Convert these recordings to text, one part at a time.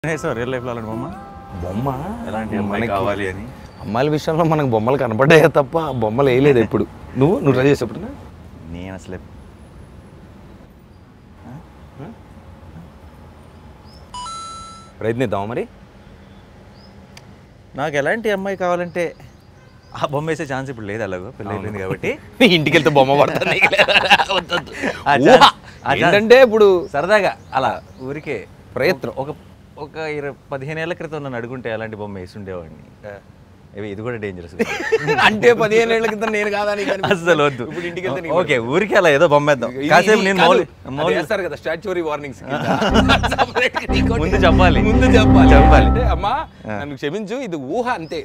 Sir real లైఫ్లో అలాంటి బొమ్మ బొమ్మ ఎలాంటి అమ్మాయి కావాలి అని అమ్మాయిల విషయంలో మనకు బొమ్మలు కనపడ్డాయే తప్ప బొమ్మలు వేయలేదు ఎప్పుడు నువ్వు ట్రై చేసేప్పుడు నేను అసలే ప్రయత్నిద్దాం మరి. నాకు ఎలాంటి అమ్మాయి కావాలంటే ఆ బొమ్మ వేసే ఛాన్స్ ఇప్పుడు లేదు, అలాగో పెళ్ళి అయిపోయింది కాబట్టి ఇంటికి వెళ్తే బొమ్మ పడుతుంది. ఏంటంటే ఇప్పుడు సరదాగా అలా ఊరికే ప్రయత్నం ఒక 15 ఏళ్ల క్రితం నన్ను అడుగుంటే అలాంటి బొమ్మ వేసి ఉండేవాడిని. ఇది కూడా డేంజరస్. అంటే 15 ఏళ్ల క్రితం నేను కాదా అసలు వద్దు. ఇప్పుడు ఇంటికి వెళ్తే ఓకే ఊరికే అలా ఏదో బొమ్మ వేద్దాం కాసేపు. నేను మౌలి చేస్తారు కదా స్టాచ్యూరీ వార్నింగ్స్. ముందు చెప్పాలి అంటే అమ్మా నన్ను క్షమించు, ఇది ఊహ అంతే.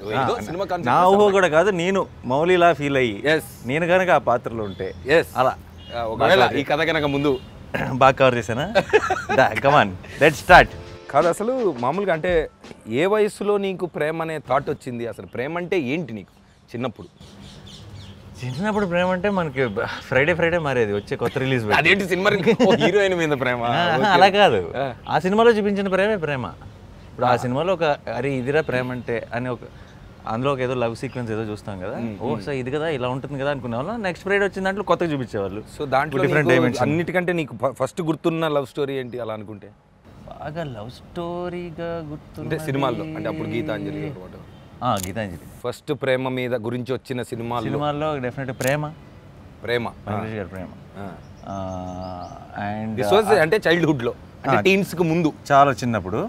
సినిమా నా ఊహ కూడా కాదు, నేను మౌలిలా ఫీల్ అయ్యి నేను కనుక ఆ పాత్రలో ఉంటే అలా ఒకవేళ ఈ కథ కనుక ముందు బాగా కవర్ చేశానా? Come on let's start. కాదు అసలు మామూలుగా అంటే ఏ వయసులో నీకు ప్రేమ అనే థాట్ వచ్చింది? అసలు ప్రేమ అంటే ఏంటి నీకు చిన్నప్పుడు? చిన్నప్పుడు ప్రేమ అంటే మనకి ఫ్రైడే మారేది వచ్చే కొత్త రిలీజ్. అదేంటి సినిమా హీరోయిన్ మీద ప్రేమ? అలా కాదు, ఆ సినిమాలో చూపించిన ప్రేమ. ఇప్పుడు ఆ సినిమాలో ఒక అరే ఇదిరా ప్రేమ అంటే అని ఒక అందులో ఒక ఏదో లవ్ సీక్వెన్స్ ఏదో చూస్తాం కదా, ఓ సార్ ఇది కదా ఇలా ఉంటుంది కదా అనుకునే వాళ్ళు. నెక్స్ట్ ఫ్రైడే వచ్చిన దాంట్లో కొత్తగా చూపించేవాళ్ళు. సో దాంట్లో డిఫరెంట్ డైమెన్షన్. అన్నిటికంటే నీకు ఫస్ట్ గుర్తున్న లవ్ స్టోరీ ఏంటి అలా అనుకుంటే? బాగా లవ్ స్టోరీగా గుర్తు అంటే సినిమాల్లో, అంటే అప్పుడు గీతాంజలి గీతాంజలి ఫస్ట్ ప్రేమ మీద గురించి వచ్చిన సినిమాల్లో డెఫినెట్ ప్రేమ వెంకటేష్ గారి ప్రేమ. అండ్ అంటే చైల్డ్హుడ్ లో, అంటే టీన్స్ కు ముందు, చాలా చిన్నప్పుడు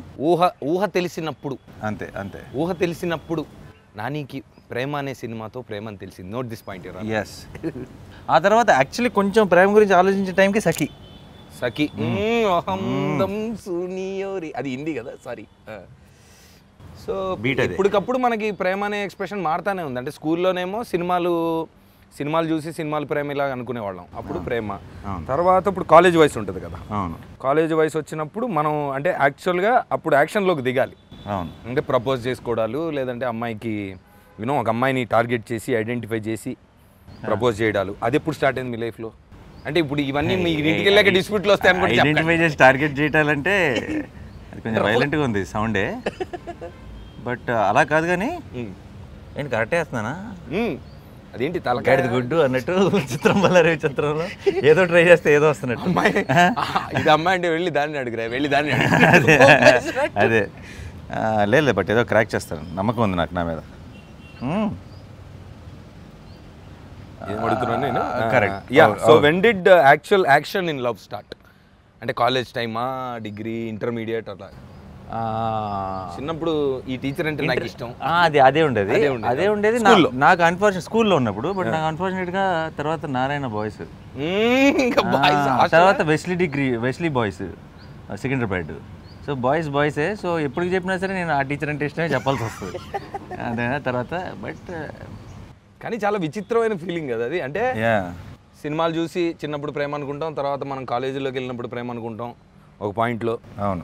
ఊహ తెలిసినప్పుడు. అంతే ఊహ తెలిసినప్పుడు నానికి ప్రేమ అనే సినిమాతో ప్రేమ అని తెలిసింది. Note this point. ఎస్. ఆ తర్వాత యాక్చువల్లీ కొంచెం ప్రేమ గురించి ఆలోచించే టైంకి సఖి అది హిందీ కదా, సారీ. సో ఇప్పటికప్పుడు మనకి ప్రేమ అనే ఎక్స్ప్రెషన్ మారుతానే ఉంది. అంటే స్కూల్లోనేమో సినిమాలు చూసి సినిమాలు ప్రేమ ఇలా అనుకునేవాళ్ళం. అప్పుడు ప్రేమ. తర్వాత ఇప్పుడు కాలేజ్ వయసు ఉంటుంది కదా, కాలేజ్ వయసు వచ్చినప్పుడు మనం అంటే యాక్చువల్గా అప్పుడు యాక్షన్లోకి దిగాలి. అంటే ప్రపోజ్ చేసుకోవడాలు, లేదంటే అమ్మాయికి ఒక అమ్మాయిని టార్గెట్ చేసి ఐడెంటిఫై చేసి ప్రపోజ్ చేయడాలు. అది ఎప్పుడు స్టార్ట్ అయింది మీ లైఫ్లో? అంటే ఇప్పుడు ఇవన్నీ మీ ఇంటికి వెళ్ళాక డిస్ప్యూట్లు వస్తాయి అనుకుంటే ఐడెంటిఫై చేసి టార్గెట్ చేయాలంటే అది కొంచెం వైలెంట్గా ఉంది సౌండే, బట్ అలా కాదు. కానీ ఏంటి కరెక్టే వేస్తున్నానా? అదేంటి తలకాయది గుడ్డు అన్నట్టు చిత్రం వల్ల చిత్రంలో ఏదో ట్రై చేస్తే ఏదో వస్తున్నట్టు. ఇది అమ్మాయి అంటే వెళ్ళి దాన్ని అడుగురా, వెళ్ళి దాన్ని అదే లేదు, బట్ ఏదో క్రాక్ చేస్తాను, నమ్మకం ఉంది నాకు నా మీద. Correct. So when did action in love start? అంటే కాలేజ్ టైమా, డిగ్రీ, ఇంటర్మీడియట్ అట్లా? చిన్నప్పుడు ఈ టీచర్ అంటే నాకు ఇష్టం, అదే ఉండేది నాకు. అన్ఫార్చునేట్ స్కూల్లో ఉన్నప్పుడు, బట్ నాకు అన్ఫార్చునేట్గా తర్వాత నారాయణ బాయ్స్, తర్వాత వెస్లీ బాయ్స్ సికింద్రాబాద్. సో బాయ్సే. సో ఎప్పటికి చెప్పినా సరే నేను ఆ టీచర్ అంటే ఇష్టమే చెప్పాల్సి వస్తుంది. అదేనా తర్వాత బట్ కానీ చాలా విచిత్రమైన ఫీలింగ్ కదా అది. అంటే సినిమాలు చూసి చిన్నప్పుడు ప్రేమ అనుకుంటాం, తర్వాత మనం కాలేజీలోకి వెళ్ళినప్పుడు ప్రేమ అనుకుంటాం ఒక పాయింట్లో. అవును,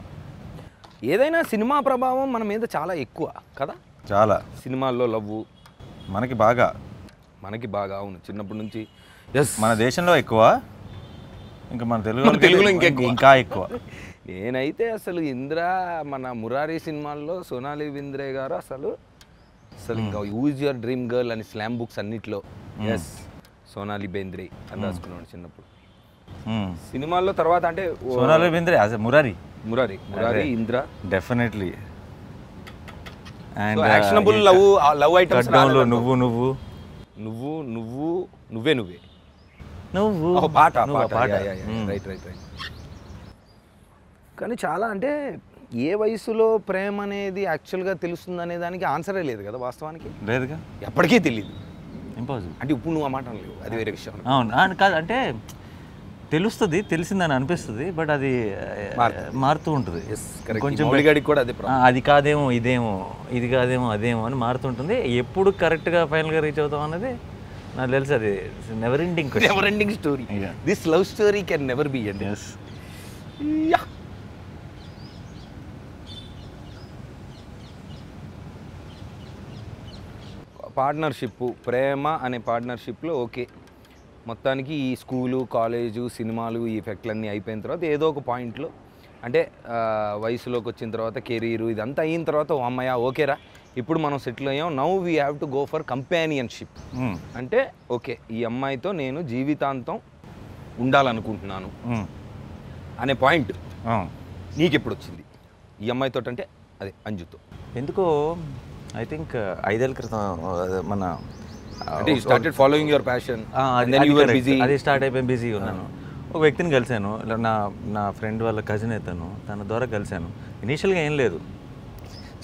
ఏదైనా సినిమా ప్రభావం మన మీద చాలా ఎక్కువ కదా. చాలా సినిమాల్లో లవ్ మనకి బాగా అవును, చిన్నప్పటి నుంచి. మన దేశంలో ఎక్కువ, ఇంకా మన తెలుగులో ఇంకా ఎక్కువ. నేనైతే అసలు మన మురారి సినిమాల్లో సోనాలి బింద్రే గారు అసలు ఇంకా యూజ్ యువర్ డ్రీమ్ గర్ల్ అని స్లామ్ బుక్స్ అన్నిట్లో సోనాలి బేంద్రే అని రాసుకున్నాడు చిన్నప్పుడు. సినిమాల్లో తర్వాత అంటే Sonali Bendre Murari Indra definitely. And actionable love items నువ్వే పాట. రైట్. కానీ చాలా అంటే ఏ వయసులో ప్రేమ అనేది యాక్చువల్గా తెలుస్తుంది అనే దానికి ఆన్సరే లేదు కదా వాస్తవానికి. లేదుగా, ఎప్పటికీ తెలియదు, ఇంపాసిబుల్. అంటే ఇప్పుడు నువ్వు ఆ మాట లేవు, అది వేరే విషయం. అవును కాదు, అంటే తెలుస్తుంది, తెలిసిందని అనిపిస్తుంది, బట్ అది మారుతూ ఉంటుంది. కొంచెం కూడా అది కాదేమో ఇదేమో, ఇది కాదేమో అదేమో అని మారుతుంటుంది. ఎప్పుడు కరెక్ట్గా ఫైనల్గా రీచ్ అవుతాం అన్నది నాకు తెలుసు. అది never ending story. This love story can never be end. Partnership, ప్రేమ అనే పార్ట్నర్షిప్లో ఓకే, మొత్తానికి ఈ స్కూలు, కాలేజు, సినిమాలు, ఈ ఎఫెక్ట్లన్నీ అయిపోయిన తర్వాత ఏదో ఒక పాయింట్లో అంటే వయసులోకి వచ్చిన తర్వాత కెరీరు ఇదంతా అయిన తర్వాత ఓ అమ్మాయ ఓకేరా ఇప్పుడు మనం సెటిల్ అయ్యాం, now we have to go for companionship. అంటే ఓకే ఈ అమ్మాయితో నేను జీవితాంతం ఉండాలనుకుంటున్నాను అనే పాయింట్ నీకు ఎప్పుడు వచ్చింది ఈ అమ్మాయితో? అంటే అదే అంజుతో. ఎందుకో ఐ థింక్ 5 ఏళ్ళ క్రితం మన అంటే you started following your passion, అది స్టార్ట్ అయిపోయి బిజీగా ఉన్నాను. ఒక వ్యక్తిని కలిశాను, నా ఫ్రెండ్ వాళ్ళ కజిన్ అవుతాను, తన ద్వారా కలిశాను. ఇనీషియల్గా ఏం లేదు,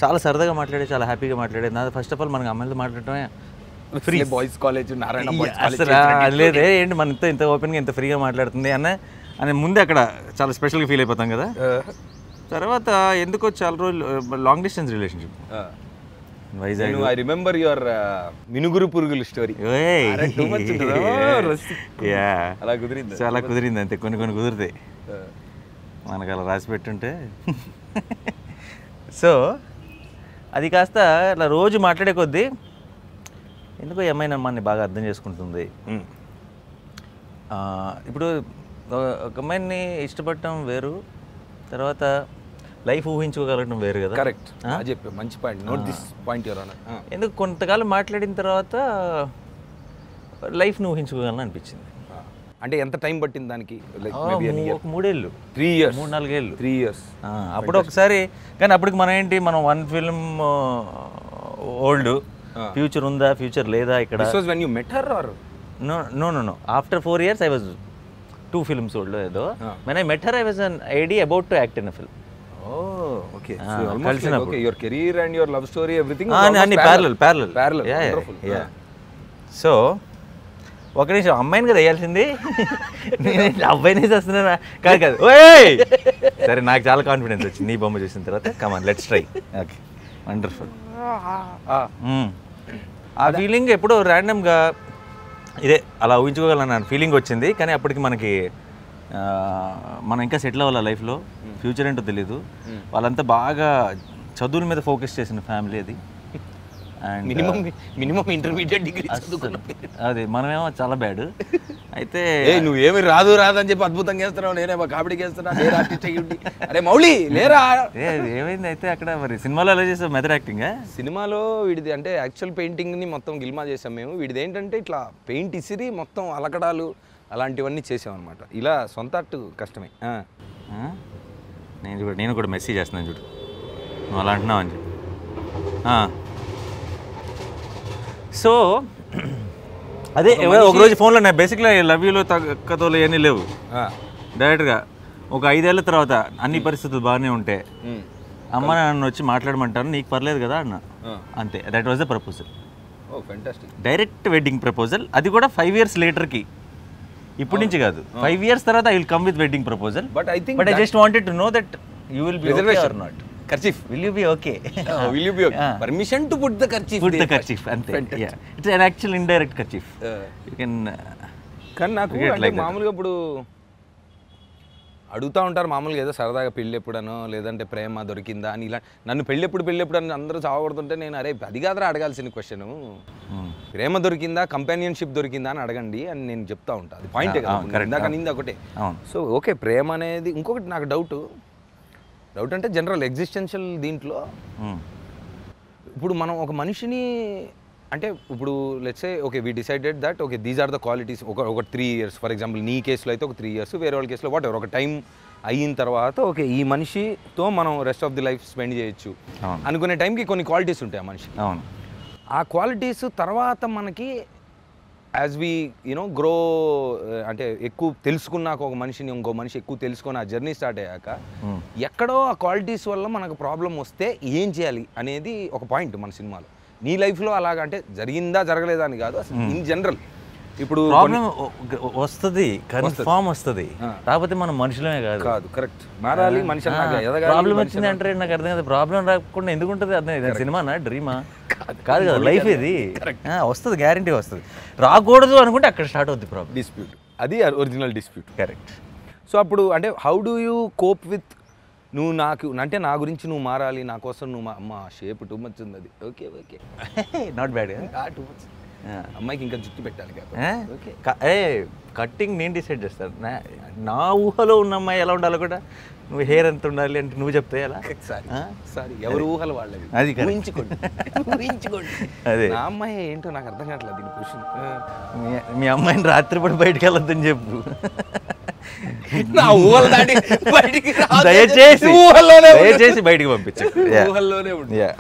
చాలా సరదాగా మాట్లాడే, చాలా హ్యాపీగా మాట్లాడే. నా ఫస్ట్ ఆఫ్ ఆల్ మనకి అమ్మాయిలతో మాట్లాడటమే ఫ్రీ. బాయ్స్ కాలేజ్ అసలు లేదే ఏంటి మనతో ఇంత ఓపెన్గా ఇంత ఫ్రీగా మాట్లాడుతుంది అని ముందే అక్కడ చాలా స్పెషల్గా ఫీల్ అయిపోతాం కదా. తర్వాత ఎందుకో చాలా రోజులు long distance relationship Vizag. I remember your మినుగురు పురుగుల స్టోరీ. అలా కుదిరింది, చాలా కుదిరింది అంతే. కొన్ని కుదిరితాయి మనకు అలా రాసి పెట్టుంటే. సో అది కాస్త అలా రోజు మాట్లాడే కొద్దీ ఎందుకో ఏమైనా మనని బాగా అర్థం చేసుకుంటుంది. ఇప్పుడు ఒక అమ్మాయిని ఇష్టపడటం వేరు, తర్వాత లైఫ్ ఊహించుకోగలగడం వేరు కదా. కరెక్ట్, చెప్పి మంచి point. Note this point your honour. ఎందుకు కొంతకాలం మాట్లాడిన తర్వాత లైఫ్ని ఊహించుకోగలను అనిపించింది. అంటే ఎంత టైం పట్టింది దానికి? ఒక 3 ఏళ్ళు, 3 years, 3-4 ఏళ్ళు, 3 years. అప్పుడు ఒకసారి. కానీ అప్పటికి మనం ఏంటి, మనం 1 ఫిల్మ్ ఓల్డ్, ఫ్యూచర్ ఉందా ఫ్యూచర్ లేదా ఇక్కడ. This was when you met her or? No. After 4 years I was 2 films old ఏదో. When I met her I was an AD about to act in a film. Oh, okay. So almost like, okay, your career and your love story, everything parallel. Yeah. So ఒక నిమిషం, అమ్మాయిని కదా వేయాల్సింది, నేను అబ్బాయిని వస్తున్నా కాదు. ఓయ్ సరే, నాకు చాలా కాన్ఫిడెన్స్ వచ్చింది నీ బొమ్మ చూసిన తర్వాత. Come on let's try. Okay, wonderful. ఆ ఫీలింగ్ ఎప్పుడో ర్యాండమ్గా ఇదే అలా ఊహించుకోగలను ఫీలింగ్ వచ్చింది. కానీ అప్పటికి మనకి మనం ఇంకా సెటిల్ అవ్వాలి లైఫ్లో, ఫ్యూచర్ ఏంటో తెలీదు. వాళ్ళంతా బాగా చదువుల మీద ఫోకస్ చేసిన ఫ్యామిలీ అది. అండ్ మినిమం ఇంటర్మీడియట్ డిగ్రీ అది మనమేమో చాలా బ్యాడ్. అయితే నువ్వేమి రాదు అని చెప్పి అద్భుతంగా చేస్తున్నావు, నేనేమో కామెడీకి చేస్తున్నా, అరే మౌళి లేరా. ఏమైంది అయితే అక్కడ మరి సినిమాలో ఎలా చేసావు మెథడ్ యాక్టింగ్? సినిమాలో వీడిది అంటే యాక్చువల్ పెయింటింగ్ని మొత్తం గిల్మా చేసాం మేము. వీడిది ఏంటంటే ఇట్లా పెయింట్ ఇసిరి మొత్తం అలకడాలు అలాంటివన్నీ చేసామన్నమాట. ఇలా సొంత అట్టు కష్టమే. నేను కూడా మెసేజ్ చేస్తున్నాను చూడు, నువ్వు అలా అంటున్నావు అని చెప్పి. సో అదే ఒకరోజు ఫోన్లో నేను బేసిక్గా లవ్ యూలో తగ్గతోలు ఏమీ లేవు. డైరెక్ట్గా ఒక 5 ఏళ్ళ తర్వాత అన్ని పరిస్థితులు బాగానే ఉంటే అమ్మ నన్ను వచ్చి మాట్లాడమంటాను, నీకు పర్లేదు కదా అన్న. అంతే, that was the proposal. Direct wedding proposal. అది కూడా 5 years లేటర్కి, ఇప్పటి నుంచి కాదు, 5 years తర్వాత I will come with wedding proposal. But I just wanted to know that you will be okay or not. Kerchief. Will you be okay? Will you be okay? Permission to put the kerchief. Put the kerchief. Ante. Yeah. It's an actual indirect kerchief. You can. కానీ నాకు అంటే మామూలుగా ఇప్పుడు అడుగుతూ ఉంటారు మామూలుగా, ఏదో సరదాగా పెళ్ళి ఎప్పుడనో లేదంటే ప్రేమ దొరికిందా అని. ఇలా నన్ను పెళ్ళెప్పుడు అని అందరూ చావబడుతుంటే నేను అరే అది కాదురా అడగాల్సిన క్వశ్చన్, ప్రేమ దొరికిందా కంపానియన్షిప్ దొరికిందా అని అడగండి అని నేను చెప్తా ఉంటాను. అది పాయింటే కదా, ఇందాక నింది ఒకటే. సో ఓకే, ప్రేమ అనేది. ఇంకొకటి నాకు డౌట్ అంటే జనరల్ ఎగ్జిస్టెన్షియల్ దీంట్లో ఇప్పుడు మనం ఒక మనిషిని అంటే ఇప్పుడు let's say okay we decided that okay these are the qualities. ఒక 3 years ఫర్ ఎగ్జాంపుల్, నీ కేసులో అయితే ఒక 3 years, వేరే వాళ్ళ కేసులో వాట్ ఎవర్ ఒక టైం అయిన తర్వాత ఓకే ఈ మనిషితో మనం rest of the life spend చేయొచ్చు అనుకునే టైంకి కొన్ని క్వాలిటీస్ ఉంటాయి ఆ మనిషి. ఆ క్వాలిటీస్ తర్వాత మనకి యాజ్ వీ యూనో గ్రో అంటే ఎక్కువ తెలుసుకున్నాక ఒక మనిషిని ఇంకో మనిషి ఎక్కువ తెలుసుకొని ఆ జర్నీ స్టార్ట్ అయ్యాక ఎక్కడో ఆ క్వాలిటీస్ వల్ల మనకు ప్రాబ్లం వస్తే ఏం చేయాలి అనేది ఒక పాయింట్ మన సినిమాలో. నీ లైఫ్లో అలాగా అంటే జరిగిందా జరగలేదా అని కాదు, అసలు ఇన్ జనరల్ ఇప్పుడు ప్రాబ్లం వస్తుంది, కన్ఫర్మ్ వస్తుంది, కాకపోతే మనం మనుషులమే కాదు. కరెక్ట్, మారాలి మనిషి. ప్రాబ్లం వచ్చింది అంటే నాకు అర్థం కాదు, ప్రాబ్లం రాకుండా ఎందుకు ఉంటుంది అర్థం. సినిమానా డ్రీమా కాదు కదా, లైఫ్ ఇది వస్తుంది, గ్యారంటీ వస్తుంది. రాకూడదు అనుకుంటే అక్కడ స్టార్ట్ అవుతుంది ప్రాబ్లం, డిస్ప్యూట్. అది ఒరిజినల్ డిస్ప్యూట్. కరెక్ట్. సో అప్పుడు అంటే how do you cope with నువ్వు నాకు అంటే నా గురించి నువ్వు మారాలి, నా కోసం నువ్వు అమ్మ షేప్ టూ మచ్ ఉంది, అది okay okay not bad. Too much అమ్మాయికి ఇంకా జుట్టు పెట్టాలి కదా. కట్టింగ్ నేను డిసైడ్ చేస్తాను. నా ఊహలో ఉన్న అమ్మాయి ఎలా ఉండాలో కూడా నువ్వు హెయిర్ ఎంత ఉండాలి అంటే నువ్వు చెప్తే ఎలా? సారీ ఎవరు ఊహలు వాళ్ళవి, అది ఊహించుకోండి. అదే నా అమ్మాయి ఏంటో నాకు అర్థం కావట్లేదు దీని క్వశ్చన్. మీ అమ్మాయిని రాత్రిపూట బయటకు వెళ్ళొద్దని చెప్పు. నా ఊహలు దాటి బయటికి దయచేసి బయటికి పంపించు, ఊహల్లోనే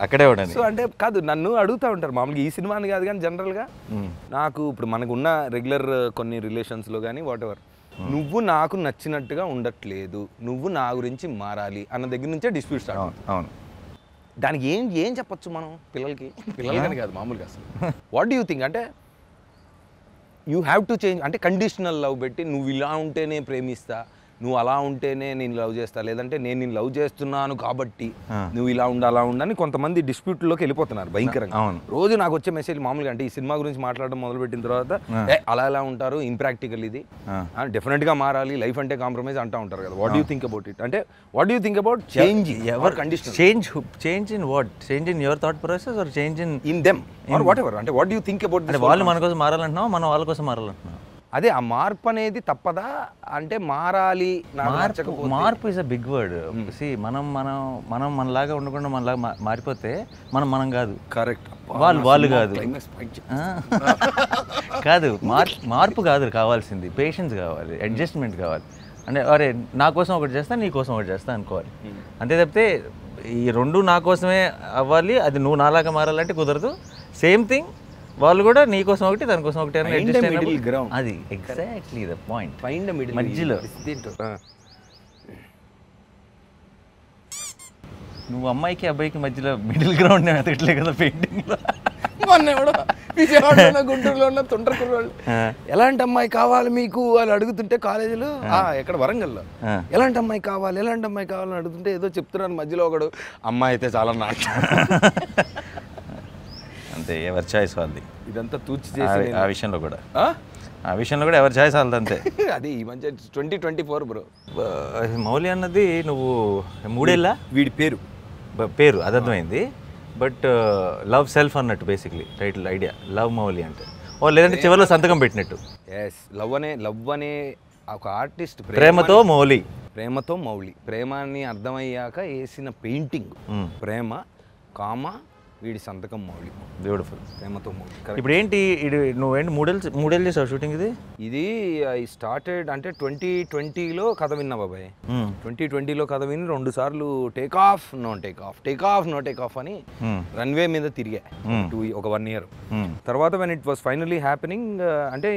అక్కడే ఉండండి. సో అంటే కాదు, నన్ను అడుగుతూ ఉంటారు మామూలుగా, ఈ సినిమాని కాదు కానీ జనరల్గా నాకు ఇప్పుడు మనకు ఉన్న రెగ్యులర్ కొన్ని రిలేషన్స్లో కానీ వాట్ ఎవర్, నువ్వు నాకు నచ్చినట్టుగా ఉండట్లేదు, నువ్వు నా గురించి మారాలి అన్న దగ్గర నుంచే డిస్ప్యూట్ స్టార్ట్. అవును. దానికి ఏం చెప్పొచ్చు మనం పిల్లలకని కాదు మామూలుగా అసలు వాట్ డూ యూ థింక్ అంటే యూ హ్యావ్ టు చేంజ్ అంటే కండిషనల్ లవ్ పెట్టి నువ్వు ఇలా ఉంటేనే ప్రేమిస్తా, నువ్వు అలా ఉంటేనే నేను లవ్ చేస్తా, లేదంటే నేను నిన్ను లవ్ చేస్తున్నాను కాబట్టి నువ్వు ఇలా అలా ఉండని కొంతమంది డిస్ప్యూట్లోకి వెళ్ళిపోతున్నారు భయంకరంగా. అవును. రోజు నాకు వచ్చే మెసేజ్ మామూలుగా అంటే ఈ సినిమా గురించి మాట్లాడడం మొదలుపెట్టిన తర్వాత అలా ఎలా ఉంటారు, ఇంప్రాక్టికల్ ఇది, డెఫినెట్గా మారాలి, లైఫ్ అంటే కాంప్రమైజ్ అంటూ ఉంటారు కదా. What do think about it అంటే what do think about change ever condition? Change in what? Change in your thought process or change in them or whatever? అంటే వాట్ డూ థింక్ అబౌట్? అంటే వాళ్ళు మన కోసం మారాలంటున్నావు, మనం వాళ్ళ కోసం మారాలంటున్నాం. అదే ఆ మార్పు అనేది తప్పదా అంటే మారాలి? మార్పు ఇస్ అ బిగ్ వర్డ్. సి మనం మనలాగా ఉండకుండా మనలాగా మారిపోతే మనం కాదు. కరెక్ట్. వాళ్ళు కాదు. కాదు, మార్పు కాదు కావాల్సింది, పేషెన్స్ కావాలి, అడ్జస్ట్మెంట్ కావాలి. అంటే అరే నా కోసం ఒకటి చేస్తా, నీ కోసం ఒకటి చేస్తా అనుకోవాలి. అంతే తప్పితే ఈ రెండు నా కోసమే అవ్వాలి, అది నువ్వు నాలాగా మారాలంటే కుదరదు. సేమ్ థింగ్ వాళ్ళు కూడా నీ కోసం ఒకటి, దాని కోసం ఒకటి అని అది exactly the point. Find middle మధ్యలో నువ్వు అమ్మాయికి అబ్బాయికి మధ్యలో మిడిల్ గ్రౌండ్ నేను ఎతకట్లే కదా పెయింటింగ్లో. మొన్న కూడా విజయవాడలో గుంటూరులో ఉన్న తొంటరకూరు వాళ్ళు ఎలాంటి అమ్మాయి కావాలి మీకు అని అడుగుతుంటే కాలేజీలో ఎక్కడ వరంగల్లో ఎలాంటి అమ్మాయి కావాలని అడుగుతుంటే ఏదో చెప్తున్నాను, మధ్యలో ఒకడు అమ్మాయి అయితే చాలా నాకు అంతే, ఎవరి ఛాయిస్ వాళ్ళది. ఇదంతా తూచి చేసి ఆ విషయంలో కూడా ఎవరి ఛాయిస్ వాళ్ళది అంతే. అది ఈ మధ్య 2024 బ్రో. మౌలి అన్నది నువ్వు మూడేళ్ళ వీడి పేరు అది అర్థమైంది. బట్ లవ్ సెల్ఫ్ అన్నట్టు basically title idea love Mouli అంటే, ఓ లేదంటే చివరిలో సంతకం పెట్టినట్టు. ఎస్, లవ్ అనే ఒక ఆర్టిస్ట్ ప్రేమతో మౌలి ప్రేమాన్ని అర్థమయ్యాక వేసిన పెయింటింగ్ ప్రేమ కామ వీడి సంతకం మౌలి. బ్యూటిఫుల్. ప్రేమతో మౌలి. ఇప్పుడు ఏంటి నువ్వేంటి మూడేళ్ళు చేసావు షూటింగ్? ఇది ఐ స్టార్టెడ్ అంటే 2020లో కథ విన్నా బాబాయ్. 2020లో కథ విని 2 సార్లు take off no take off అని రన్వే మీద తిరిగా ఒక 1 year. తర్వాత when it was finally happening అంటే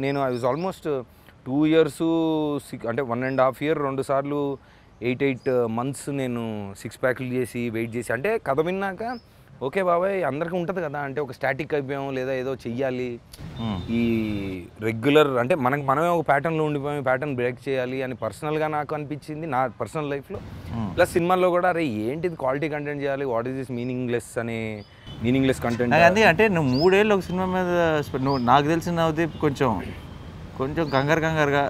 నేను ఐ వాజ్ ఆల్మోస్ట్ 2 years అంటే 1.5 year 2 సార్లు 8 months నేను 6 ప్యాక్లు చేసి వెయిట్ చేసి అంటే కథ విన్నాక ఓకే బాబాయ్ అందరికీ ఉంటుంది కదా అంటే ఒక స్టాటిక్ అయిపోయాము లేదా ఏదో చెయ్యాలి, ఈ రెగ్యులర్ అంటే మనమే ఒక ప్యాటర్న్లో ఉండిపోయాము, ప్యాటర్న్ బ్రేక్ చేయాలి అని పర్సనల్గా నాకు అనిపించింది నా పర్సనల్ లైఫ్లో. ప్లస్ సినిమాల్లో కూడా అరే ఏంటిది క్వాలిటీ కంటెంట్ చేయాలి, what is this meaningless content. అంటే నువ్వు 3 ఏళ్ళు ఒక సినిమా మీద నువ్వు నాకు తెలిసిన కొంచెం కంగారుగా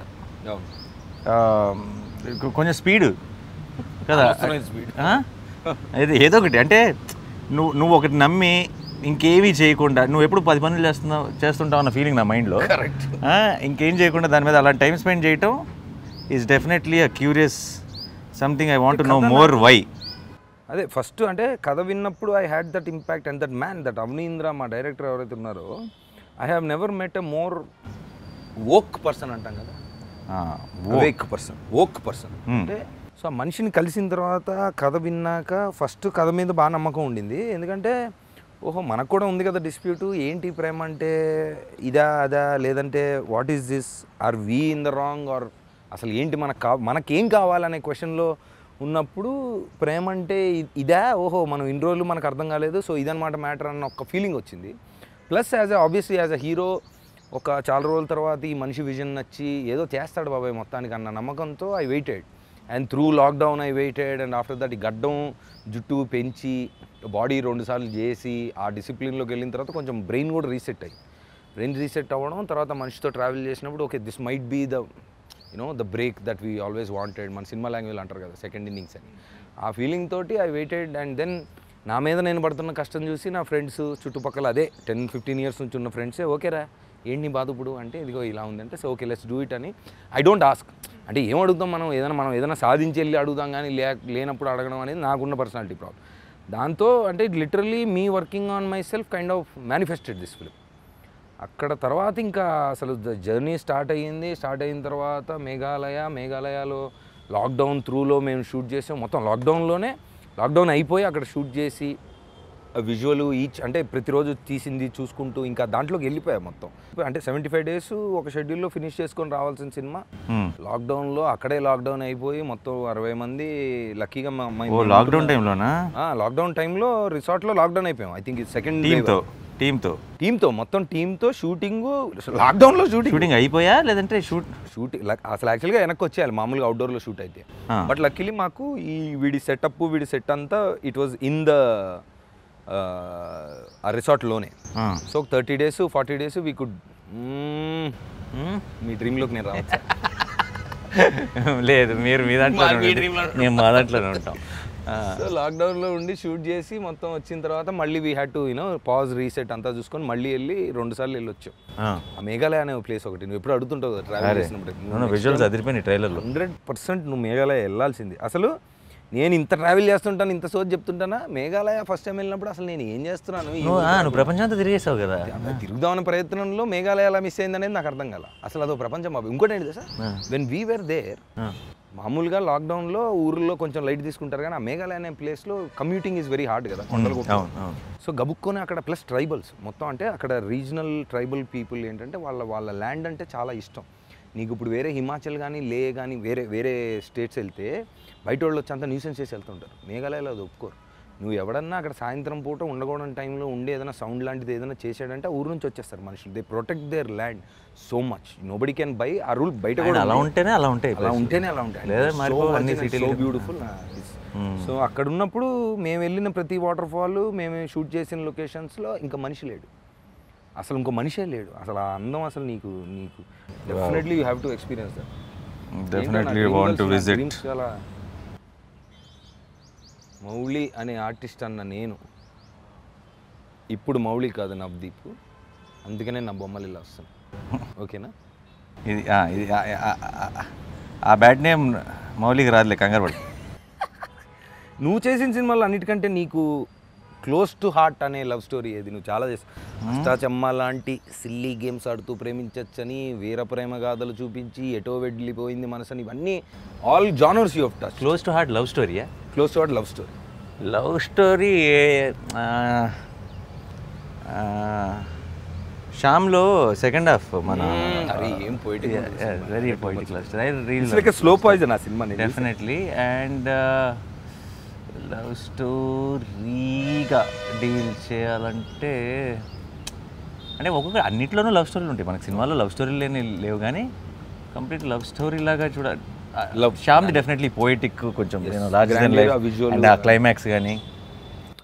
కొంచెం స్పీడ్ కదా, ఏదో ఒకటి అంటే నువ్వు ఒకటి నమ్మి ఇంకేమీ చేయకుండా నువ్వు ఎప్పుడు 10 పనులు చేస్తుంటావు అన్న ఫీలింగ్ నా మైండ్లో. ఇంకేం చేయకుండా దాని మీద అలా టైం స్పెండ్ చేయటం is definitely a curious something. I want to know more why. అదే ఫస్ట్ అంటే కథ విన్నప్పుడు I had that impact and that man that Avanindra మా డైరెక్టర్ ఎవరైతే ఉన్నారో I have never met a more woke person అంటాం కదా, వోక్ పర్సన్ అంటే సో ఆ మనిషిని కలిసిన తర్వాత కథ విన్నాక ఫస్ట్ కథ మీద బాగా నమ్మకం ఉండింది. ఎందుకంటే ఓహో మనకు కూడా ఉంది కదా డిస్ప్యూటు, ఏంటి ప్రేమ అంటే అదా లేదంటే what is this, are we in the wrong, or అసలు ఏంటి మనకేం కావాలనే క్వశ్చన్లో ఉన్నప్పుడు ప్రేమ అంటే ఓహో మనం ఇన్ని రోజులు మనకు అర్థం కాలేదు, సో ఇదన్నమాట మ్యాటర్ అన్న ఒక ఫీలింగ్ వచ్చింది. Plus obviously as a hero ఒక చాలా రోజుల తర్వాత ఈ మనిషి విజన్ నచ్చి ఏదో చేస్తాడు బాబాయ్ మొత్తానికి అన్న నమ్మకంతో I weighted. And through lockdown I weighted. And after that ఈ గడ్డం జుట్టు పెంచి బాడీ 2 సార్లు చేసి ఆ డిసిప్లిన్లోకి వెళ్ళిన తర్వాత కొంచెం బ్రెయిన్ కూడా రీసెట్ అవ్వడం, తర్వాత మనిషితో ట్రావెల్ చేసినప్పుడు okay this might be the the break that we always wanted. మన సినిమా లాంగ్వేజ్ అంటారు కదా సెకండ్ ఇన్నింగ్స్ అని, ఆ ఫీలింగ్ తోటి ఐ వెయిటెడ్. అండ్ దెన్ నా మీద నేను పడుతున్న కష్టం చూసి నా ఫ్రెండ్స్ చుట్టుపక్కల అదే 10-15 ఇయర్స్ నుంచి ఉన్న ఫ్రెండ్సే ఓకేరా ఏంటి నీ బాధ ఇప్పుడు అంటే ఇదిగో ఇలా ఉందంటే so okay let's do it అని ఐ డోంట్ ఆస్క్. అంటే ఏం అడుగుతాం మనం ఏదైనా సాధించి వెళ్ళి అడుగుతాం కానీ లేనప్పుడు అడగడం అనేది నాకున్న పర్సనాలిటీ ప్రాబ్లం. దాంతో అంటే literally me working on my self kind of manifested this film. అక్కడ తర్వాత ఇంకా అసలు జర్నీ స్టార్ట్ అయిన తర్వాత మేఘాలయలో లాక్డౌన్ త్రూలో మేము షూట్ చేసాం. మొత్తం లాక్డౌన్ అయిపోయి అక్కడ షూట్ చేసి విజువల్ ఈచ్ అంటే ప్రతిరోజు తీసింది చూసుకుంటూ ఇంకా దాంట్లోకి వెళ్ళిపోయా మొత్తం. అంటే 75 days ఒక షెడ్యూల్లో ఫినిష్ చేసుకొని రావాల్సిన సినిమా లాక్డౌన్లో అక్కడే లాక్డౌన్ అయిపోయి మొత్తం 60 మంది లక్కీగా లాక్డౌన్ టైంలో రిసార్ట్లో లాక్డౌన్ అయిపోయాం. ఐ థింక్ సెకండ్ టీంతో షూటింగ్ లాక్డౌన్లో షూటింగ్ అయిపోయా లేదంటే షూటింగ్ అసలు యాక్చువల్గా వెనక్కి వచ్చేయాలి మామూలుగా అవుట్డోర్లో షూట్ అయితే. బట్ లక్కీలీ మాకు ఈ వీడి సెట్ అంతా ఇట్ వాజ్ ఇన్ ద ఆ రిసార్ట్లోనే. So 30 days 40 days we could me డ్రీమ్లోకి నేను రావచ్చు. లేదు మీరు మీ దాంట్లో మేము మా దాంట్లోనే ఉంటాం. సో లాక్డౌన్లో ఉండి షూట్ చేసి మొత్తం వచ్చిన తర్వాత మళ్ళీ we had to pause reset అంతా చూసుకొని మళ్ళీ వెళ్ళి 2 సార్లు వెళ్ళొచ్చాం. ఆ మేఘాలయ అనే ప్లేస్ ఒకటి నువ్వు ఎప్పుడు అడుగుతుంటావు కదా ట్రావెల్ చేసినప్పుడు. విజువల్స్ అదిరిపోయినాయి ట్రైలర్లో. 100% నువ్వు మేఘాలయ వెళ్ళాల్సింది. అసలు నేను ఇంత ట్రావెల్ చేస్తుంటాను ఇంత సోచ్ చెప్తుంటానా, మేఘాలయ ఫస్ట్ టైం వెళ్ళినప్పుడు అసలు నేను ఏం చేస్తున్నాను. నువ్వు ప్రపంచం అంతా తిరిగేసావు కదా. తిరుగుదామనే ప్రయత్నంలో మేఘాలయ ఎలా మిస్ అయింది అనేది నాకు అర్థం కాల. అసలు అదో ప్రపంచం. ఇంకోటి ఏంటి sir, when we were there మామూలుగా లాక్డౌన్లో ఊర్లో కొంచెం లైట్ తీసుకుంటారు కానీ ఆ మేఘాలయ అనే ప్లేస్లో కమ్యూటింగ్ ఈజ్ వెరీ హార్డ్ కదా, కొండలు. సో గబుక్కొని అక్కడ ప్లస్ ట్రైబల్స్ మొత్తం, అంటే అక్కడ రీజనల్ ట్రైబల్ పీపుల్ ఏంటంటే వాళ్ళ ల్యాండ్ అంటే చాలా ఇష్టం. నీకు ఇప్పుడు వేరే హిమాచల్ కానీ లే కానీ వేరే స్టేట్స్ వెళ్తే బయట వాళ్ళు వచ్చి అంతా న్యూసెన్స్ చేసి వెళ్తుంటారు. మేఘాలయలో అది ఒప్పుకోరు. నువ్వు ఎవడన్నా అక్కడ సాయంత్రం పూట ఉండకూడని టైంలో ఉండి ఏదైనా సౌండ్ లాంటిది ఏదైనా చేసాడంటే ఊరు నుంచి వచ్చేస్తారు మనుషులు. They protect there land so much. Nobody can buy. ఆ రూల్ బయట కూడా అలా ఉంటేనే అలా ఉంటాయి. So beautiful. సో అక్కడ ఉన్నప్పుడు మేము వెళ్ళిన ప్రతి వాటర్ ఫాల్, మేము షూట్ చేసిన లొకేషన్స్లో ఇంకా మనిషి లేడు, అసలు ఇంకో మనిషే లేడు. అసలు ఆ అందం అసలు నీకు definitely you have to experience that. Definitely want to visit. చాలా మౌళి అనే ఆర్టిస్ట్ అన్న నేను ఇప్పుడు మౌళి కాదు నవదీప్, అందుకనే నా బొమ్మలు ఇలా వస్తాను. ఓకేనా? ఇది ఆ బ్యాడ్ నేమ్ మౌలికి రాదులే, కంగారు పడు. నువ్వు చేసిన సినిమాలో అన్నిటికంటే నీకు క్లోజ్ టు హార్ట్ అనే లవ్ స్టోరీ ఏది? నువ్వు చాలా చేస్తావు. అష్టాచమ్మ లాంటి సిల్లీ గేమ్స్ ఆడుతూ ప్రేమించచ్చని, వీర ప్రేమ గాథలు చూపించి, ఎటో వెళ్ళిపోయింది మనసని, ఇవన్నీ all genres you of touch. Close to heart love స్టోరీయా? Close to heart love story శ్యామ్లో సెకండ్ హాఫ్ మన ఏం poetic, very poetic love story, slow poison ఆ సినిమా డెఫినెట్లీ. అండ్ లవ్ స్టోరీగా డీల్ చేయాలంటే అంటే ఒక్కొక్క అన్నిట్లోనూ లవ్ స్టోరీలు ఉంటాయి. మనకి సినిమాలో లవ్ స్టోరీలు లేవు కానీ కంప్లీట్ లవ్ స్టోరీ లాగా చూడాలి. శ్యామ్ది డెఫినెట్లీ పోయిటిక్, కొంచెం అండ్ ఆ క్లైమాక్స్ కానీ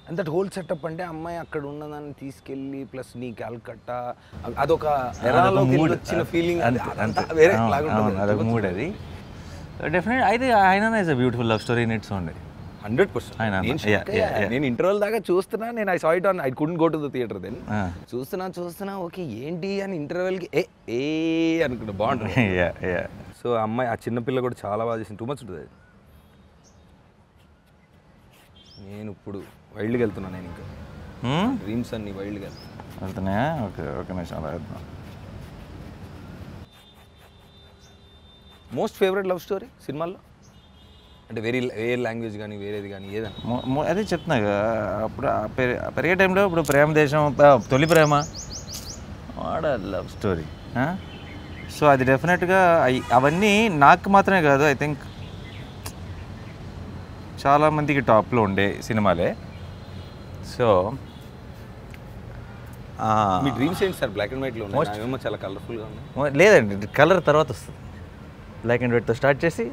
అండ్ దట్ హోల్ సెటప్. అంటే అమ్మాయి అక్కడ ఉన్నదాన్ని తీసుకెళ్ళి ప్లస్ నీ క్యాల్కట్టా, అదొక వచ్చిన ఫీలింగ్, అదొక మూడ్. అది డెఫినెట్ అయితే ఆయన is a beautiful love story in its own. 100%. నేను ఇంటర్వెల్ దాకా చూస్తున్నా, నేను I saw it on, I couldn't go to the theatre then. చూస్తున్నా ఓకే ఏంటి అని ఇంటర్వెల్కి ఏ అనుకున్నా బాగుంటుంది. సో అమ్మాయి ఆ చిన్నపిల్ల కూడా చాలా బాగా చేసింది. టూ మచ్ ఉంటుంది. నేను ఇప్పుడు వైల్డ్కి వెళ్తున్నాను. నేను ఇంకా డ్రీమ్స్ అన్ని వైల్డ్గా వెళ్తున్నాయా? ఓకే ఓకే, నేను చాలా వెళ్తున్నాను. మోస్ట్ ఫేవరెట్ లవ్ స్టోరీ సినిమాల్లో అంటే వేరే లాంగ్వేజ్ కానీ వేరేది కానీ ఏదైనా? అదే చెప్తున్నా అప్పుడు పెరిగే టైంలో ఇప్పుడు ప్రేమ దేశం, తొలి ప్రేమ, వాడ లవ్ స్టోరీ. సో అది డెఫినెట్గా అవన్నీ నాకు మాత్రమే కాదు, ఐ థింక్ చాలామందికి టాప్లో ఉండే సినిమాలే. సో మీ డ్రీమ్స్ ఏంటి సార్? బ్లాక్ అండ్ వైట్లో ఉన్నాయి, చాలా కలర్ఫుల్గా ఉన్నాయి. లేదండి, కలర్ తర్వాత వస్తుంది. బ్లాక్ అండ్ వైట్తో స్టార్ట్ చేసి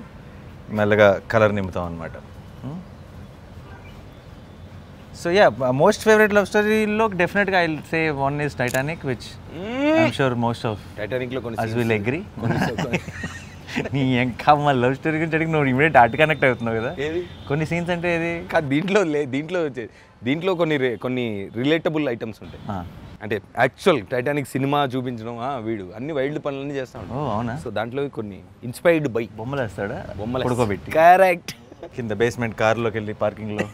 మెల్లగా కలర్ నింపుతాం అనమాట. So yeah, most favourite love స్టోరీలో డెఫినెట్గా I say one is Titanic, which I'm sure most of టైటానిక్లో కొన్ని as will agree. నీ ఇంకా మా లవ్ స్టోరీ గురించి అడిగి నువ్వు ఇమీడియట్ హార్ట్ కనెక్ట్ అవుతున్నావు కదా. ఏది కొన్ని సీన్స్ అంటే ఏది కాదు దీంట్లో కొన్ని రిలేటబుల్ ఐటమ్స్ ఉంటాయి. అంటే యాక్చువల్ టైటానిక్ సినిమా చూపించడం వీడు అన్ని వైల్డ్ పనులన్నీ చేస్తా ఉంటాడు. అవునా? సో దాంట్లో కొన్ని ఇన్స్పైర్డ్ బై బొమ్మలు వేస్తాడా? బొమ్మలు పడుకోబెట్టి కరెక్ట్ కింద బేస్మెంట్ కార్లోకి వెళ్ళి పార్కింగ్లో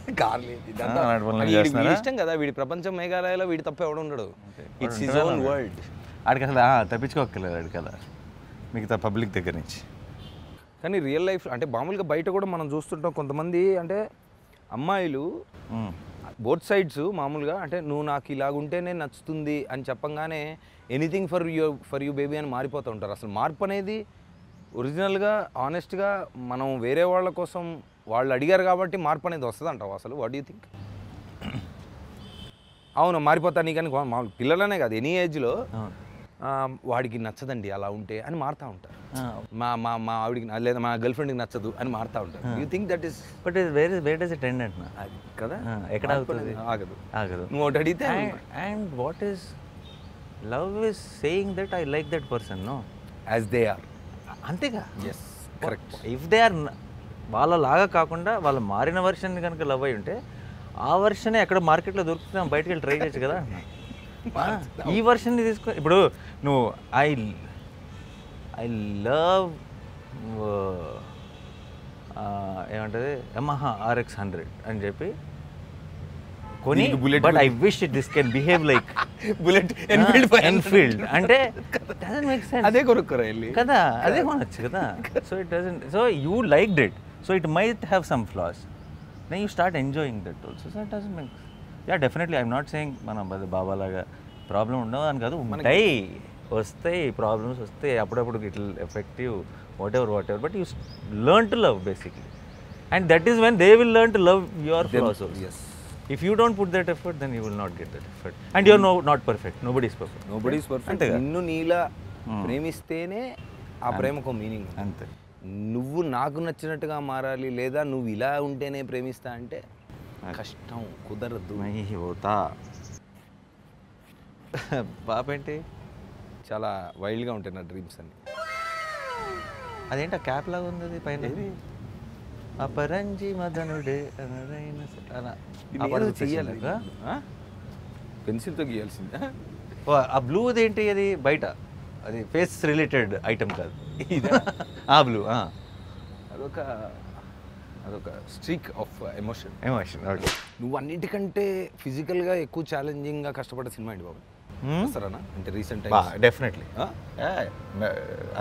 ఇష్టం కదా వీడి ప్రపంచం మేఘాలయలో వీడి తప్ప ఎవడు ఉండడు. It's his own world. ఆడికి అసలు తప్పించుకోక్కర్లేదు ఆడికి కదా మిగతా పబ్లిక్ దగ్గర నుంచి. కానీ రియల్ లైఫ్ అంటే మామూలుగా బయట కూడా మనం చూస్తుంటాం కొంతమంది అంటే అమ్మాయిలు బోత్ సైడ్స్ మామూలుగా అంటే నువ్వు నాకు ఇలాగుంటేనే నచ్చుతుంది అని చెప్పంగానే ఎనీథింగ్ ఫర్ యూ బేబీ అని మారిపోతూ ఉంటారు. అసలు మార్పు అనేది ఒరిజినల్గా ఆనెస్ట్గా మనం వేరే వాళ్ళ కోసం వాళ్ళు అడిగారు కాబట్టి మార్పు అనేది వస్తుంది అంటావు అసలు? What you think? అవును మారిపోతా నీ కానీ మామూలు పిల్లలనే కాదు ఎనీ ఏజ్లో వాడికి నచ్చదండి అలా ఉంటే అని మారుతూ ఉంటారు. మా ఆవిడికి లేదా మా గర్ల్ ఫ్రెండ్కి నచ్చదు అని మారుతూ ఉంటారు. You think that is but where does it end అంటున్నా అది కదా ఎక్కడ అవుతుంది? ఆగదు. నువ్వు ఒకటి అడిగితే and what is love is saying that I like that person no as they are. అంతేగా. Yes correct. If they are వాళ్ళలాగా కాకుండా వాళ్ళ మారిన వర్షన్ కనుక లవ్ అయి ఉంటే ఆ వర్షనే ఎక్కడ మార్కెట్లో దొరుకుతుంది బయటకు వెళ్ళి ట్రై చేయొచ్చు కదా. ఈ వర్షన్ని తీసుకో. ఇప్పుడు నువ్వు ఐ లవ్ ఏమంటది యమహా RX-100 అని చెప్పి కొని but I wish this can behave like Bullet Enfield అంటే డజంట్ మేక్ సెన్స్. అదే కొనుక్కోరా వెళ్ళి కదా, అదే కొనొచ్చు కదా. So it doesn't, so you liked it, so it might have some flaws, then you start enjoying that also. So it doesn't make. Yeah definitely I'm not saying మనం బాబాలాగా problem ఉండవు అని కాదు, ఉంటాయి, వస్తాయి ప్రాబ్లమ్స్ వస్తాయి అప్పుడప్పుడు, it will effective what ever but you learn to love basically, and that is when they will learn to love your floss also. If you don't put that effort, then you will not get that effort. And you're not perfect. Nobody is perfect. Nobody is perfect. నిన్ను నీలా ప్రేమిస్తేనే ఆ ప్రేమకు meaning. అంతే. నువ్వు నాకు నచ్చినట్టుగా మారాలి లేదా నువ్వు ఇలా ఉంటేనే ప్రేమిస్తా అంటే కష్టం, కుదరదు. హోతా పాప ఏంటి చాలా వైల్డ్గా ఉంటాయి నా డ్రీమ్స్ అన్ని. అదేంటి ఆ క్యాప్ లాగా ఉంది అది పైన, అపరంజి మదనుడే పెన్సిల్తో గీయాల్సిందా? ఆ బ్లూ ఏంటి అది బయట, అది ఫేస్ రిలేటెడ్ ఐటమ్ కాదు ఆ బ్లూ. అదొక స్ట్రీక్ ఆఫ్ ఎమోషన్. ఓకే. నువ్వు అన్నిటికంటే ఫిజికల్గా ఎక్కువ ఛాలెంజింగ్గా కష్టపడ్డ సినిమా ఏంటి బాబు? సరేనా అంటే recent definitely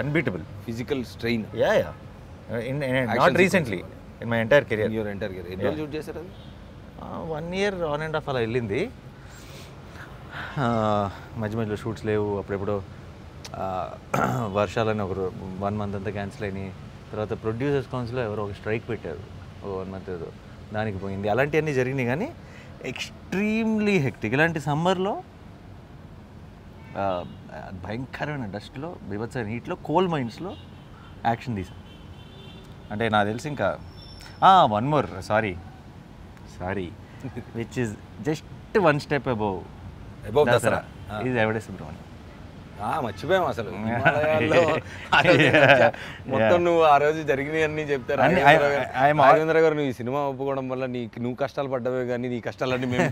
unbeatable physical strain. Not recently in my entire career. Your entire career ఎన్ని రోజులు షూట్ చేశారు అది? 1 year ఆన్ అండ్ ఆఫ్ అలా వెళ్ళింది. మధ్య మధ్యలో షూట్స్ లేవు, అప్పుడెప్పుడు వర్షాలని ఒక 1 month అంతా క్యాన్సిల్ అయినాయి. తర్వాత ప్రొడ్యూసర్స్ కౌన్సిల్లో ఎవరో ఒక స్ట్రైక్ పెట్టారు 1 month ఏదో, దానికి పోయింది. అలాంటివన్నీ జరిగినాయి కానీ ఎక్స్ట్రీమ్లీ హెక్టిక్. ఇలాంటి సమ్మర్లో భయంకరమైన డస్ట్లో, బీభత్సమైన హీట్లో, కోల్ మైన్స్లో యాక్షన్ తీసాం. అంటే నాకు తెలిసి ఇంకా one more sorry which is just 1 step above Dasara ఇది ఎవడే సుబ్రహ్మణ్యం. మర్చిపోయాం అసలు మొత్తం. నువ్వు ఆ రోజు జరిగినవి అన్నీ చెప్తారు రాఘవేంద్ర గారు. నువ్వు ఈ సినిమా ఒప్పుకోవడం వల్ల నువ్వు కష్టాలు పడ్డవే కానీ నీ కష్టాలన్నీ మేము.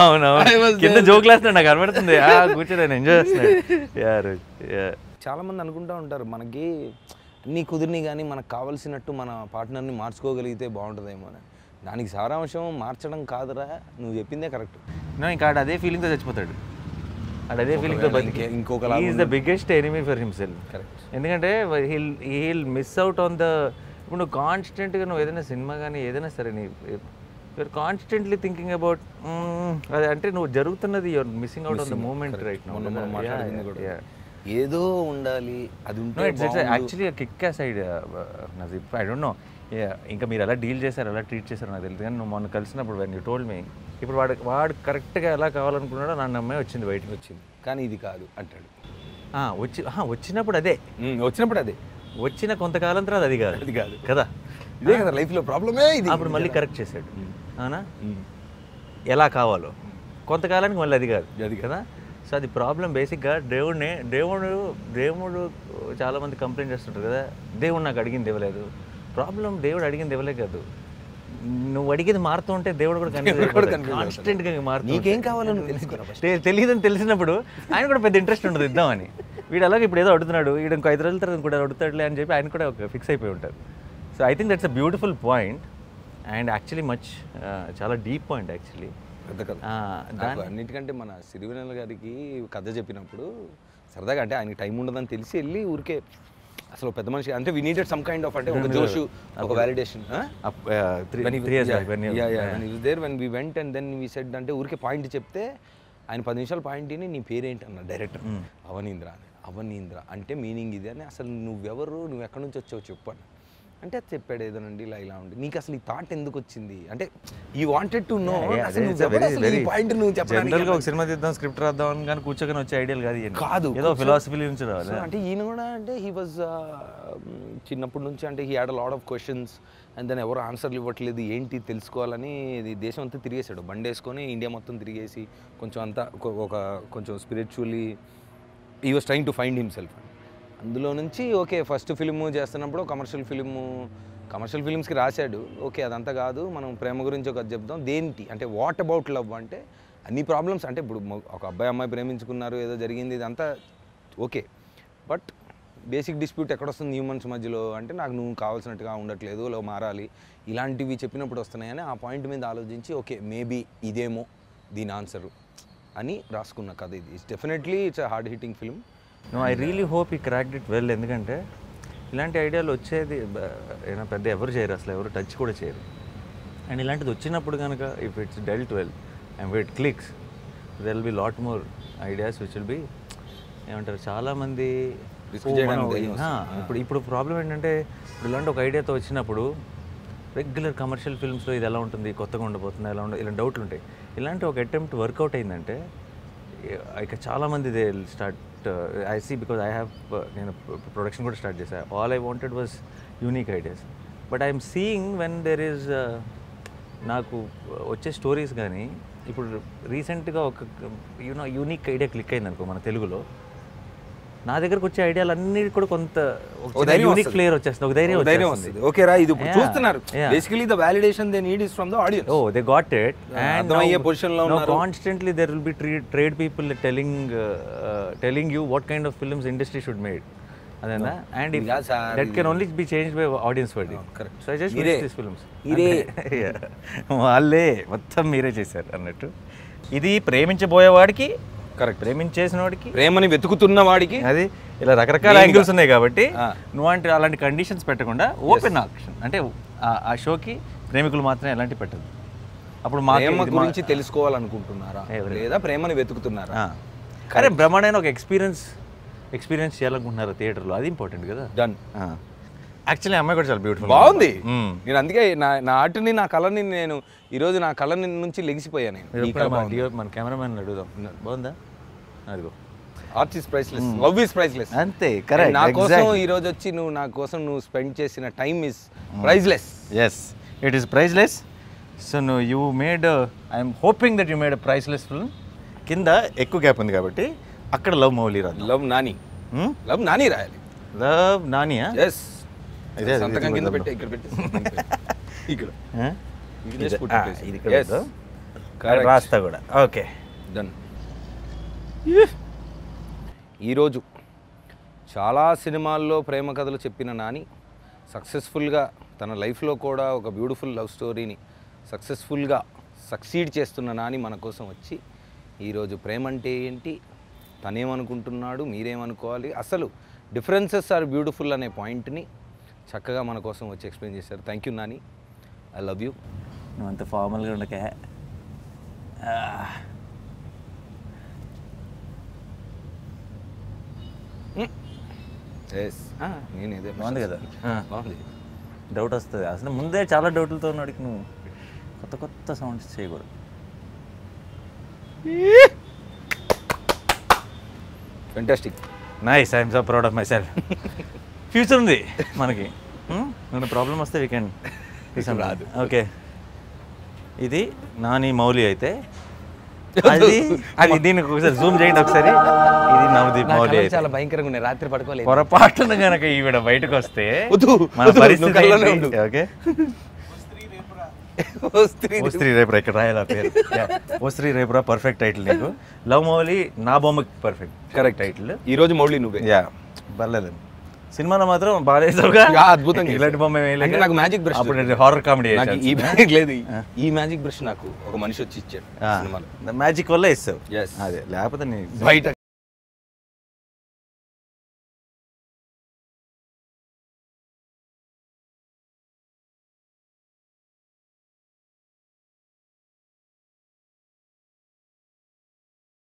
అవునవును, కింద జోక్ వేస్తున్నాడు నాకు కనబడుతుంది, కూర్చొని నేను ఎంజాయ్ చేస్తున్నాడు. చాలామంది అనుకుంటూ ఉంటారు మనకి అన్నీ కుదిరిని కానీ మనకు కావాల్సినట్టు మన పార్ట్నర్ని మార్చుకోగలిగితే బాగుంటుందేమో అని. దానికి సారాంశం మార్చడం కాదురా, నువ్వు చెప్పిందే కరెక్ట్. ఇంకా అదే ఫీలింగ్తో చచ్చిపోతాడు, అదే ఫీలింగ్తో బతికే ఇంకొక is the biggest enemy for himself. Correct. ఎందుకంటే he'll miss out on the, ఇప్పుడు నువ్వు కాన్స్టెంట్గా నువ్వు ఏదైనా సినిమా కానీ ఏదైనా సరే యూఆర్ కాన్స్టెంట్లీ థింకింగ్ అబౌట్ అది, అంటే నువ్వు జరుగుతున్నది you're missing out on the moment right now. ఏదో ఉండాలి అది ఉంటే actually kick side Najeeb. I don't know ఇంకా మీరు ఎలా డీల్ చేశారు, ఎలా ట్రీట్ చేశారు నాకు తెలియదు, కానీ నువ్వు మొన్న కలిసినప్పుడు వెన్ యూ టోల్డ్ మీ, ఇప్పుడు వాడు కరెక్ట్గా ఎలా కావాలనుకున్నాడో నా అమ్మాయి వచ్చింది, బయటకు వచ్చింది, కానీ ఇది కాదు అంటాడు. వచ్చినప్పుడు అదే వచ్చిన కొంతకాలం తర్వాత అది కాదు కదా, ఇదే కదా లైఫ్లో ప్రాబ్లమే ఇది. అప్పుడు మళ్ళీ కరెక్ట్ చేశాడు, అవునా, ఎలా కావాలో కొంతకాలానికి మళ్ళీ అది కాదు కదా. సో అది ప్రాబ్లం బేసిక్గా దేవుడు చాలామంది కంప్లైంట్ చేస్తుంటారు కదా, దేవుడు నాకు అడిగింది ఇవ్వలేదు. ప్రాబ్లం దేవుడు అడిగింది ఇవ్వలే కాదు, నువ్వు అడిగేది మారుతూ ఉంటే దేవుడు కూడా కాన్స్టెంట్గా మారుతూ. నీకేం కావాలో తెలియదని తెలిసినప్పుడు ఆయన కూడా పెద్ద ఇంట్రెస్ట్ ఉండదు ఇద్దామని. వీడు అలాగే ఇప్పుడు ఏదో అడుగుతున్నాడు, వీడు ఇంకో 5 రోజుల తర్వాత కూడా అడుగుతాడులే అని చెప్పి ఆయన కూడా ఒక ఫిక్స్ అయిపోయి ఉంటారు. So I think that's a beautiful point and actually చాలా డీప్ పాయింట్ యాక్చువల్లీ. పెద్ద కథ. అన్నిటికంటే మన సిరివెన్నెల గారికి కథ చెప్పినప్పుడు సరదాగా, అంటే ఆయనకి టైం ఉండదని తెలిసి వెళ్ళి ఊరికే అసలు పెద్ద మనిషి అంటే we needed some kind of అంటే ఒక జోషు, ఒక validation. There when we went and then we said అంటే ఊరికే పాయింట్ చెప్తే ఆయన 10 నిమిషాలు పాయింట్ అని నీ పేరేంటి అన్న డైరెక్టర్. అవనీంద్ర అని. అవనీంద్ర అంటే మీనింగ్ ఇది అని. అసలు నువ్వెవరు, నువ్వు ఎక్కడి నుంచి వచ్చావు చెప్పు అని అంటే అది చెప్పాడు. ఏదోనండి ఇలా ఉండి నీకు అసలు ఈ థాట్ ఎందుకు వచ్చింది అంటే ఈ వాంటెడ్ టు నో పాయింట్ నువ్వు చెప్పాలి. ఒక సినిమా తీద్దాం స్క్రిప్ట్ రాద్దాం అని కానీ కూర్చొని వచ్చే ఐడియాలు కాదు, ఏదో ఫిలాసఫీ నుంచి రావాలి. అంటే ఈయన కూడా అంటే హీ వాజ్ చిన్నప్పటి నుంచి అంటే he had a lot of questions and then ఎవరు ఆన్సర్లు ఇవ్వట్లేదు ఏంటి తెలుసుకోవాలని దేశం అంతా తిరిగేసాడు. బండి వేసుకొని ఇండియా మొత్తం తిరిగేసి కొంచెం అంతా ఒక కొంచెం spiritually he was trying to find himself. అందులో నుంచి ఓకే ఫస్ట్ ఫిలిము చేస్తున్నప్పుడు కమర్షియల్ ఫిలిమ్స్కి రాశాడు. ఓకే అదంతా కాదు, మనం ప్రేమ గురించి ఒక చెప్దాం. దేంటి అంటే వాట్ అబౌట్ లవ్ అంటే అన్ని ప్రాబ్లమ్స్ అంటే ఇప్పుడు ఒక అబ్బాయి అమ్మాయి ప్రేమించుకున్నారు, ఏదో జరిగింది, ఇదంతా ఓకే. బట్ బేసిక్ డిస్ప్యూట్ ఎక్కడొస్తుంది హ్యూమన్స్ మధ్యలో అంటే నాకు నువ్వు కావాల్సినట్టుగా ఉండట్లేదు, లో మారాలి, ఇలాంటివి చెప్పినప్పుడు వస్తున్నాయని ఆ పాయింట్ మీద ఆలోచించి ఓకే మేబీ ఇదేమో దీని ఆన్సరు అని రాసుకున్న కథ ఇది. It's definitely it's a hard hitting film. No I really hope he cracked it well. ఎందుకంటే ఇలాంటి ఐడియాలు వచ్చేది ఏమైనా పెద్ద ఎవరు చేయరు, అసలు ఎవరు టచ్ కూడా చేయరు. అండ్ ఇలాంటిది వచ్చినప్పుడు కనుక if it's dwelt well and it clicks there will be lot more ideas which will be ఏమంటారు చాలామంది. ఇప్పుడు ప్రాబ్లం ఏంటంటే ఇప్పుడు ఇలాంటి ఒక ఐడియాతో వచ్చినప్పుడు రెగ్యులర్ కమర్షియల్ ఫిల్మ్స్లో ఇది ఎలా ఉంటుంది, కొత్తగా ఉండబోతుంది, ఎలా ఉండదు, ఇలా డౌట్లు ఉంటాయి. ఇలాంటి ఒక అటెంప్ట్ వర్కౌట్ అయిందంటే ఇక చాలామంది they start I see because I have నేను ప్రొడక్షన్ కూడా స్టార్ట్ చేశాను. All I wanted was unique ideas. But I'm seeing when there is నాకు వచ్చే స్టోరీస్ కానీ ఇప్పుడు రీసెంట్గా ఒక యూనిక్ ఐడియా క్లిక్ అయింది అనుకో మన తెలుగులో, నా దగ్గరకు వచ్చే ఐడియాలు అన్ని కూడా కొంత యూనిక్ ఫ్లేవర్ వచ్చేస్తుంది, ఒక ధైర్యం వస్తుంది. ఓకే రా ఇది చూస్తున్నారు basically the validation they need is from the audience. Oh they got it and అయ్యే పొజిషన్ లో ఉన్నారు. Constantly there will be trade people telling you what kind of films industry should made అదేనా. And that can only be changed by audience verdict. So I just watch this films. వాళ్ళే మొత్తం మీరే చేశారు అన్నట్టు. ఇది ప్రేమించబోయేవాడికి correct, ప్రేమించేసిన వాడికి, ప్రేమని వెతుకుతున్న వాడికి, అది ఇలా రకరకాల యాంగిల్స్ ఉన్నాయి కాబట్టి నువ్వు అంటే అలాంటి కండిషన్స్ పెట్టకుండా ఓపెన్ ఆప్షన్ అంటే ఆ షోకి ప్రేమికులు మాత్రమే ఎలాంటి పెట్టదు. అప్పుడు మా ప్రేమ గురించి తెలుసుకోవాలనుకుంటున్నారా లేదా ప్రేమని వెతుకుతున్నారా? అరే బ్రహ్మాండమైన ఒక ఎక్స్పీరియన్స్ చేయాలనుకుంటున్నారు థియేటర్లో, అది ఇంపార్టెంట్ కదా. డన్. యాక్చువల్లీ అమ్మాయి కూడా చాలా బ్యూటిఫుల్, బాగుంది. నేను అందుకే నా ఆర్ట్ని నా కళని నేను ఈరోజు నా కళ నుంచి లెగిసిపోయాను. మన కెమెరామెన్ అడుగుదాం, బాగుందా? అదిగో art is priceless, love is priceless. అంతే కరెక్ట్. నా కోసం ఈరోజు వచ్చి నా కోసం నువ్వు స్పెండ్ చేసిన time is priceless. Yes it is priceless. So you made I'm hoping that you made a priceless film. కింద ఎక్కువ గ్యాప్ ఉంది కాబట్టి అక్కడ లవ్ మౌలి రాదు, లవ్ నాని రాయాలి. లవ్ నానియా? ఎస్ సంతకం కింద పెట్టి ఇక్కడ పెట్టి ఇక్కడ రాస్తా కూడా. Okay done. ఈరోజు చాలా సినిమాల్లో ప్రేమ కథలు చెప్పిన నాని సక్సెస్ఫుల్గా తన లైఫ్లో కూడా ఒక బ్యూటిఫుల్ లవ్ స్టోరీని సక్సెస్ఫుల్గా సక్సీడ్ చేస్తున్న నాని మన కోసం వచ్చి ఈరోజు ప్రేమ అంటే ఏంటి, తనేమనుకుంటున్నాడు, మీరేమనుకోవాలి, అసలు డిఫరెన్సెస్ ఆర్ బ్యూటిఫుల్ అనే పాయింట్ని చక్కగా మన కోసం వచ్చి ఎక్స్ప్లెయిన్ చేశారు. Thank you Nani, I love you. నువ్వు అంత ఫార్మల్గా ఉండకే. నేనేదే బాగుంది కదా, బాగుంది. డౌట్ వస్తుంది అసలు ముందే చాలా డౌట్లతో ఉన్నాడికి నువ్వు కొత్త సౌండ్స్ చేయకూడదు. Fantastic, nice, I'm so proud of my self. Future ఉంది మనకి, మన ప్రాబ్లం వస్తే వీ కెన్ రాదు. ఓకే ఇది నాని మౌలి అయితే అది దీనికి ఒకసారి జూమ్ చేయండి ఒకసారి. ఇది నవదీప్ మౌలి. చాలా భయంకరంగా ఉన్నాయి, రాత్రి పడుకోలేదు. పొరపాటున కనుక ఈవిడ బయటకు వస్తే మన పరిస్థితి ఓకే. ఓ స్త్రీ రేపురా ఇక్కడ రాయాలి పేరు. ఓ స్త్రీ రేపురా పర్ఫెక్ట్ టైటిల్ నీకు. లవ్ మౌలి నా బొమ్మకి పర్ఫెక్ట్ కరెక్ట్ టైటిల్. ఈ రోజు మౌలి నువ్వే. యా పర్లేదు. సినిమాలో మాత్రం బాగా వేసావుగా, అద్భుతంగా. ఇలాంటి బొమ్మ నాకు మ్యాజిక్ బ్రష్ అప్పుడు హారర్ కామెడీ ఈ మ్యాజిక్ లేదు. ఈ మ్యాజిక్ బ్రష్ నాకు ఒక మనిషి వచ్చి ఇచ్చాడు సినిమాలో. మ్యాజిక్ వల్ల ఇస్తావు Yes. అదే, లేకపోతే నీ బయట